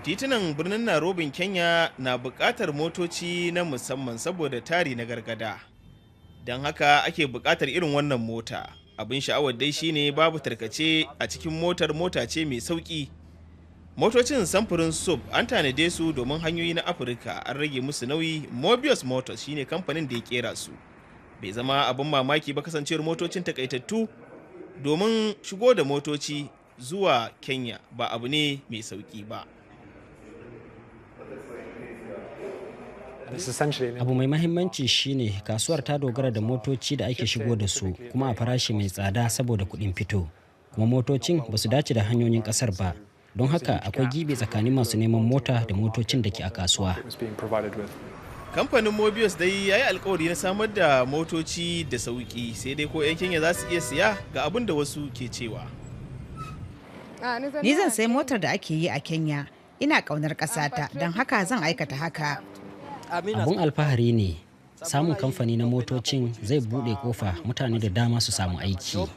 Titunan birnin Nairobi Kenya na buƙatar motoci na musamman saboda tari na gargada. Don haka ake buƙatar irin wannan mota. Abin sha'awar dai shine babu tarkace a cikin mota ce mai sauƙi. Motocin samfurin SUV an tanade su domin hanyoyi na Afirka, an rage musu nauyi. Mobius Motors shine kamfanin da ya kera su. Bai zama abin mamaki ba kasancewar motocin takaitattu, domin shigo da motoci zuwa Kenya ba abu ne mai sauƙi ba. Abu mai mahimmanci shine kasuwar ta dogara da motoci da ake shigo da su kuma a farashi mai tsada saboda kuɗin fito. Kuma motocin ba su dace da hanyoyin ƙasar ba. Don haka akwai gibi tsakanin masu neman mota da motocin da ke a kasuwa. Kamfanin Mobius dai ya yi alkawari na samar da motoci da sauƙi, sai dai ko 'yan Kenya za su iya siya ga abin da wasu ke cewa. Ni zan sayi motar da ake yi a Kenya. Ina ƙaunar ƙasata, don haka zan aikata haka. Abun alfahari ne. Samun kamfani na motocin zai buɗe kofa mutane da dama su samu aiki.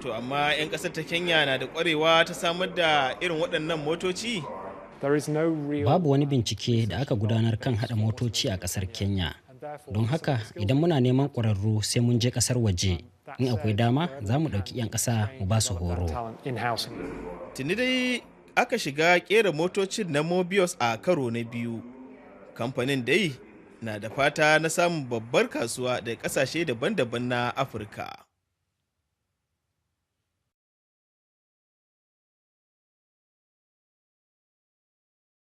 To amma 'yan ƙasar ta Kenya na da ƙwarewa ta samar da irin waɗannan motoci? Babu wani bincike da aka gudanar kan haɗa motoci a ƙasar Kenya. Don haka idan muna neman ƙwararru sai mun je ƙasar waje. In akwai dama za mu ɗauki 'yan ƙasa mu ba su horo. Tuni dai aka shiga ƙera motocin na Mobius a karo na biyu. Kamfanin dai na da fata na samun babbar kasuwa daga ƙasashe daban-daban na Afirka.